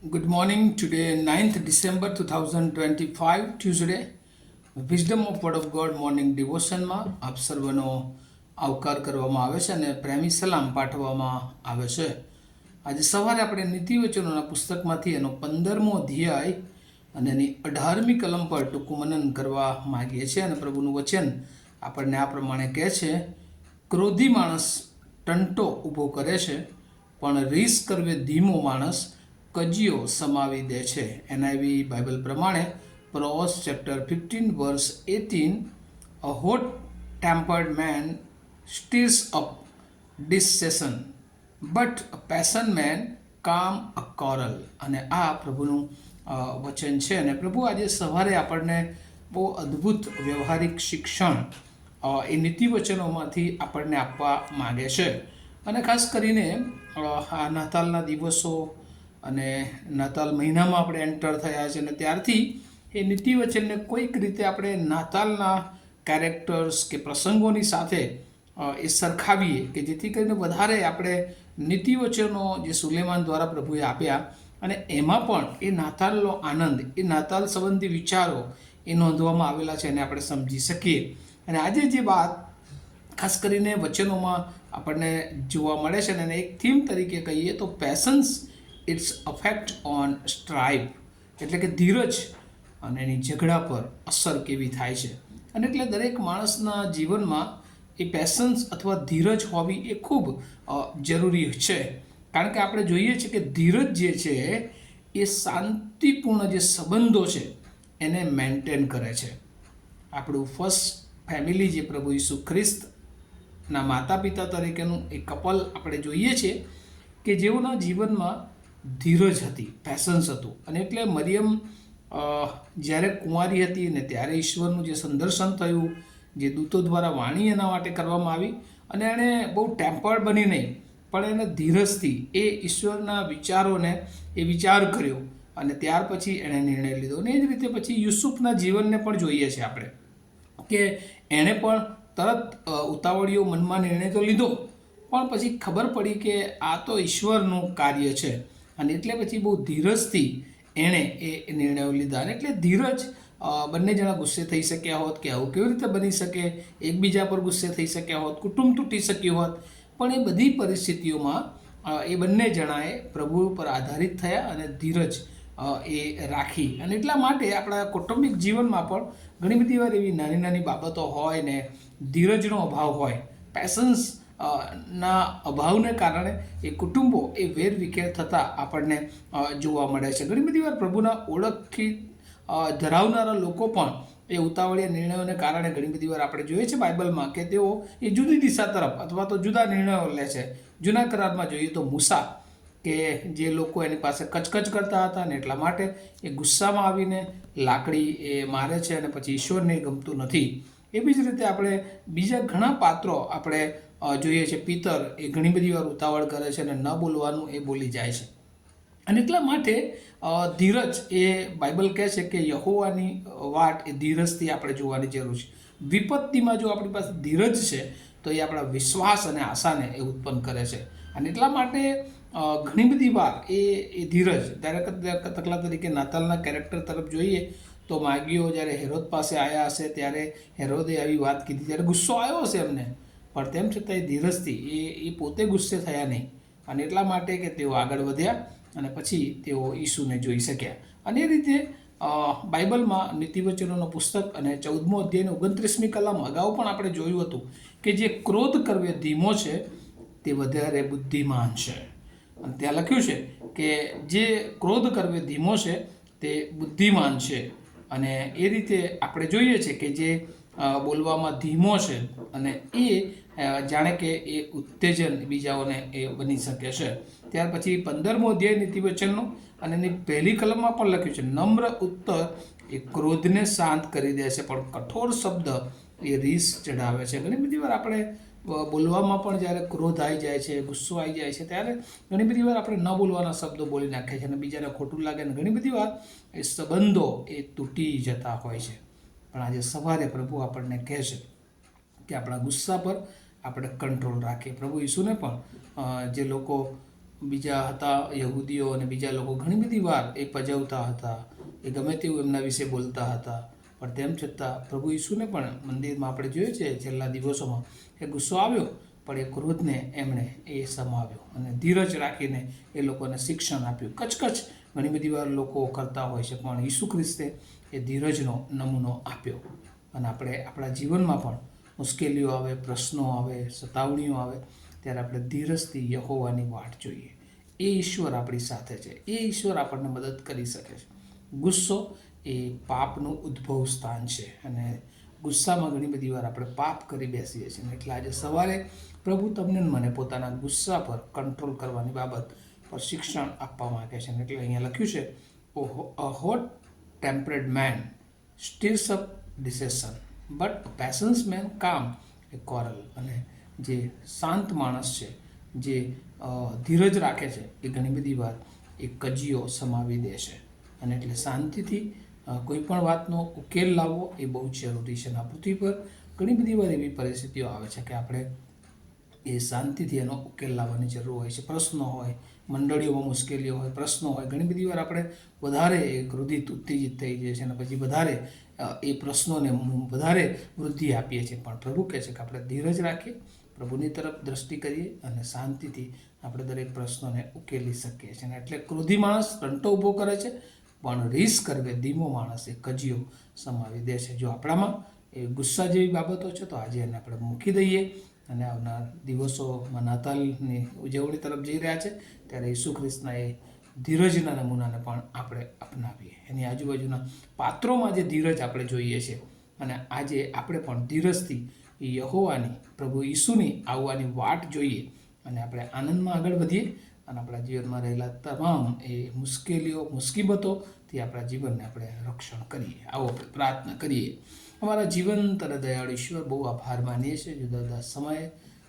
Good morning. Today, 9th December 2025, Tuesday. Wisdom of Word of God morning ડિવોશનમાં આપ સર્વનો આવકાર કરવામાં આવે છે અને પ્રેમી સલામ પાઠવવામાં આવે છે. આજે સવારે આપણે નીતિવચનોના પુસ્તકમાંથી એનો 15મો અધ્યાય અને એની 18મી કલમ પર ટૂંકું મનન કરવા માગીએ છીએ અને પ્રભુનું વચન આપણને આ પ્રમાણે કહે છે: ક્રોધી માણસ ટંટો ઊભો કરે છે, પણ રીસ કરવે ધીમો માણસ કજિયો સમાવી દે છે. NIV બાઇબલ પ્રમાણે Proverbs chapter 15 verse 18, a hot tempered man stirs up dissension, but a passionate man calm a quarrel. અને આ પ્રભુનું વચન છે અને પ્રભુ આજે સવારે આપણને બહુ અદ્ભુત વ્યવહારિક શિક્ષણ એ નીતિવચનોમાંથી આપણને આપવા માગે છે. અને ખાસ કરીને આ નાતાલના દિવસો અને નાતાલ મહિનામાં આપણે એન્ટર થયા છે અને ત્યારથી એ નીતિવચનને કોઈક રીતે આપણે નાતાલના કેરેક્ટર્સ કે પ્રસંગોની સાથે એ સરખાવીએ કે જેથી કરીને વધારે આપણે નીતિવચનો જે સુલેમાન દ્વારા પ્રભુએ આપ્યા અને એમાં પણ એ નાતાલનો આનંદ, એ નાતાલ સંબંધી વિચારો એ નોંધવામાં આવેલા છે અને આપણે સમજી શકીએ. અને આજે જે વાત ખાસ કરીને વચનોમાં આપણને જોવા મળે છે અને એક થીમ તરીકે કહીએ તો પેશન્સ ઇટ્સ અફેક્ટ ઓન સ્ટ્રાઇપ, એટલે કે ધીરજ અને એની ઝઘડા પર અસર કેવી થાય છે. અને એટલે દરેક માણસના જીવનમાં એ પેશન્સ અથવા ધીરજ હોવી એ ખૂબ જરૂરી છે. કારણ કે આપણે જોઈએ છીએ કે ધીરજ જે છે એ શાંતિપૂર્ણ જે સંબંધો છે એને મેન્ટેન કરે છે. આપણું ફર્સ્ટ ફેમિલી જે પ્રભુ ઈસુ ખ્રિસ્તના માતા પિતા તરીકેનું એક કપલ આપણે જોઈએ છીએ કે જેઓના જીવનમાં ધીરજ હતી, પેશન્સ હતું. અને એટલે મરિયમ જ્યારે કુંવારી હતી ને ત્યારે ઈશ્વરનું જે સંદર્શન થયું, જે દૂતો દ્વારા વાણી એના માટે કરવામાં આવી અને એણે બહુ ટેમ્પર્ડ બની નહીં પણ એને ધીરજથી એ ઈશ્વરના વિચારોને એ વિચાર કર્યો અને ત્યાર પછી એણે નિર્ણય લીધો. અને એ જ રીતે પછી યુસુફના જીવનને પણ જોઈએ છીએ આપણે કે એણે પણ તરત ઉતાવળીઓ મનમાં નિર્ણય તો લીધો પણ પછી ખબર પડી કે આ તો ઈશ્વરનું કાર્ય છે અને એટલે પછી બહુ ધીરજથી એણે એ નિર્ણયો લીધા. અને એટલે ધીરજ, બંને જણા ગુસ્સે થઈ શક્યા હોત કે આવું કેવી રીતે બની શકે, એકબીજા પર ગુસ્સે થઈ શક્યા હોત, કુટુંબ તૂટી શક્યું હોત, પણ એ બધી પરિસ્થિતિઓમાં એ બંને જણાએ પ્રભુ પર આધારિત થયા અને ધીરજ એ રાખી. અને એટલા માટે આપણા કૌટુંબિક જીવનમાં પણ ઘણી બધી વાર એવી નાની નાની બાબતો હોય ને ધીરજનો અભાવ હોય, પેશન્સ ના અભાવને કારણે એ કુટુંબો એ વેરવિખેર થતાં આપણને જોવા મળે છે. ઘણી બધી વાર પ્રભુના ઓળખથી ધરાવનારા લોકો પણ એ ઉતાવળિયા નિર્ણયોને કારણે ઘણી બધી વાર આપણે જોઈએ છે બાઇબલમાં કે તેઓ એ જુદી દિશા તરફ અથવા તો જુદા નિર્ણયો લે છે. જૂના કરારમાં જોઈએ તો મૂસા કે જે લોકો એની પાસે કચકચ કરતા હતા ને એટલા માટે એ ગુસ્સામાં આવીને લાકડી એ મારે છે અને પછી ઈશ્વરને ગમતું નથી. એવી જ રીતે આપણે બીજા ઘણા પાત્રો આપણે જોઈએ છે. પિતર એ ઘણી બધી વાર ઉતાવળ કરે છે અને ન બોલવાનું એ બોલી જાય છે. અને એટલા માટે ધીરજ એ બાઇબલ કહે છે કે યહોવાની વાટ એ ધીરજથી આપણે જોવાની જરૂર છે. વિપત્તિમાં જો આપણી પાસે ધીરજ છે તો એ આપણા વિશ્વાસ અને આશાને એ ઉત્પન્ન કરે છે. અને એટલા માટે ઘણી બધી વાર એ ધીરજ, દાખલા તરીકે નાતાલના કેરેક્ટર તરફ જોઈએ તો માગીઓ જ્યારે હેરોદ પાસે આવ્યા હશે ત્યારે હેરોદે આવી વાત કીધી ત્યારે ગુસ્સો આવ્યો હશે એમને, પણ તેમ છતાં એ ધીરજથી એ પોતે ગુસ્સે થયા નહીં. અને એટલા માટે કે તેઓ આગળ વધ્યા અને પછી તેઓ ઈસુને જોઈ શક્યા. અને એ રીતે બાઇબલમાં નીતિવચનોનો પુસ્તક અને 14મો અધ્યાયની 29મી કલમ અગાઉ પણ આપણે જોયું હતું કે જે ક્રોધ કરવે ધીમો છે તે વધારે બુદ્ધિમાન છે. અને ત્યાં લખ્યું છે કે જે ક્રોધ કરવે ધીમો છે તે બુદ્ધિમાન છે. અને એ રીતે આપણે જોઈએ છે કે જે બોલવામાં ધીમો છે અને એ જાણે કે એ ઉત્તેજન બીજાઓને એ બની શકે છે. ત્યાર પછી 15મો અધ્યાય નીતિવચનનો અને એની પહેલી કલમમાં પણ લખ્યું છે નમ્ર ઉત્તર એ ક્રોધને શાંત કરી દે છે પણ કઠોર શબ્દ એ રીસ ચઢાવે છે. ઘણી બધી વાર આપણે બોલવામાં પણ જ્યારે ક્રોધ આવી જાય છે, ગુસ્સો આવી જાય છે ત્યારે ઘણી બધી વાર આપણે ન બોલવાના શબ્દો બોલી નાખીએ છીએ અને બીજાને ખોટું લાગે ને ઘણી બધી વાર એ સંબંધો એ તૂટી જતા હોય છે. પણ આજે સવારે પ્રભુ આપણને કહે છે કે આપણા ગુસ્સા પર આપણે કંટ્રોલ રાખીએ. પ્રભુ ઈસુને પણ જે લોકો બીજા હતા યહૂદીઓ અને બીજા લોકો ઘણી બધી વાર એ પજવતા હતા, એ ગમે તેવું એમના વિશે બોલતા હતા, પણ તેમ છતાં પ્રભુ ઈસુને પણ મંદિરમાં આપણે જોયું છે છેલ્લા દિવસોમાં એ ગુસ્સો આવ્યો, પણ એ ક્રોધને એમણે એ સમાવ્યો અને ધીરજ રાખીને એ લોકોને શિક્ષણ આપ્યું. કચકચ ઘણી બધી વાર લોકો કરતા હોય છે, પણ ઈસુ ખ્રિસ્તે એ ધીરજનો નમૂનો આપ્યો. અને આપણે આપણા જીવનમાં પણ મુશ્કેલીઓ આવે, પ્રશ્નો આવે, સતાવણીઓ આવે, ત્યારે આપણે ધીરજથી યહોવાની વાટ જોઈએ. એ ઈશ્વર આપણી સાથે છે, એ ઈશ્વર આપણને મદદ કરી શકે છે. ગુસ્સો એ પાપનું ઉદ્ભવ સ્થાન છે અને ગુસ્સામાં ઘણી બધી વાર આપણે પાપ કરી બેસીએ છીએ. એટલે આજે સવારે પ્રભુ તમને મને પોતાના ગુસ્સા પર કંટ્રોલ કરવાની બાબત પર શિક્ષણ આપવા માગે છે. એટલે અહીંયા લખ્યું છે, a hot tempered man stirs up dissension but patience man કામ એ કોરલ. અને જે શાંત માણસ છે, જે ધીરજ રાખે છે, એ ઘણી બધી વાર એ કજીઓ સમાવી દે છે. અને એટલે શાંતિથી કોઈ પણ વાતનો ઉકેલ લાવવો એ બહુ જ જરૂરી છે. આ પૃથ્વી પર ઘણી બધી વાર એવી પરિસ્થિતિઓ આવે છે કે આપણે એ શાંતિથી એનો ઉકેલ લાવવાની જરૂર હોય છે. પ્રશ્નો હોય, મંડળીઓમાં મુશ્કેલીઓ હોય, પ્રશ્નો હોય, ઘણી બધી વાર આપણે વધારે એ ક્રોધિત ઉત્તેજિત થઈ જઈએ છીએ અને પછી વધારે એ પ્રશ્નોને વધારે વૃદ્ધિ આપીએ છીએ. પણ પ્રભુ કહે છે કે આપણે ધીરજ રાખીએ, પ્રભુની તરફ દ્રષ્ટિ કરીએ અને શાંતિથી આપણે દરેક પ્રશ્નોને ઉકેલી શકીએ છીએ. એટલે ક્રોધી માણસ કંટો ઊભો કરે છે, પણ રીસ કરવે ધીમો માણસ એ કજીઓ સમાવી દે છે. જો આપણામાં એ ગુસ્સા જેવી બાબતો છે તો આજે એને આપણે મૂકી દઈએ અને આવનાર દિવસોમાં નાતાલની ઉજવણી તરફ જઈ રહ્યા છે ત્યારે ઈસુ ખ્રિસ્તના એ ધીરજના નમૂનાને પણ આપણે અપનાવીએ. એની આજુબાજુના પાત્રોમાં જે ધીરજ આપણે જોઈએ છીએ અને આજે આપણે પણ ધીરજથી યહોવાની, પ્રભુ ઈસુની આવવાની વાટ જોઈએ અને આપણે આનંદમાં આગળ વધીએ અને આપણા જીવનમાં રહેલા તમામ એ મુશ્કેલીઓ, મુસીબતોથી આપણા જીવનને આપણે રક્ષણ કરીએ. આવો આપણે પ્રાર્થના કરીએ. અમારા જીવંત અને દયાળુ ઈશ્વર, બહુ આભાર માનીએ છીએ જુદા જુદા સમયે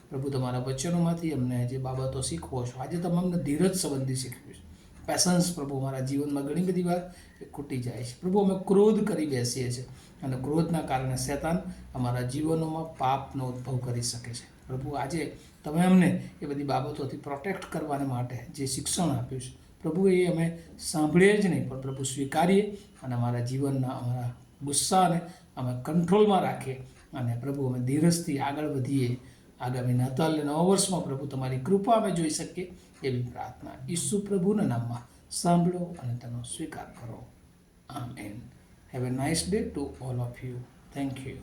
પ્રભુ તમારા વચનોમાંથી અમને જે બાબતો શીખવો છો. આજે તમે અમને ધીરજ સંબંધી શીખવ્યું છે. પેશન્સ પ્રભુ અમારા જીવનમાં ઘણી બધી વાર એ ખૂટી જાય છે. પ્રભુ અમે ક્રોધ કરી બેસીએ છીએ અને ક્રોધના કારણે શૈતાન અમારા જીવનોમાં પાપનો ઉદ્ભવ કરી શકે છે. પ્રભુ આજે તમે અમને એ બધી બાબતોથી પ્રોટેક્ટ કરવાને માટે જે શિક્ષણ આપ્યું છે પ્રભુ, એ અમે સાંભળીએ જ નહીં પણ પ્રભુ સ્વીકારીએ અને અમારા જીવનના અમારા ગુસ્સાને અમે કંટ્રોલમાં રાખીએ અને પ્રભુ અમે ધીરજથી આગળ વધીએ. આગામી નાતાલ અને નવા વર્ષમાં પ્રભુ તમારી કૃપા અમે જોઈ શકીએ એવી પ્રાર્થના ઈસુ પ્રભુના નામમાં સાંભળો અને તેનો સ્વીકાર કરો. Amen. Have a nice day to all of you. Thank you.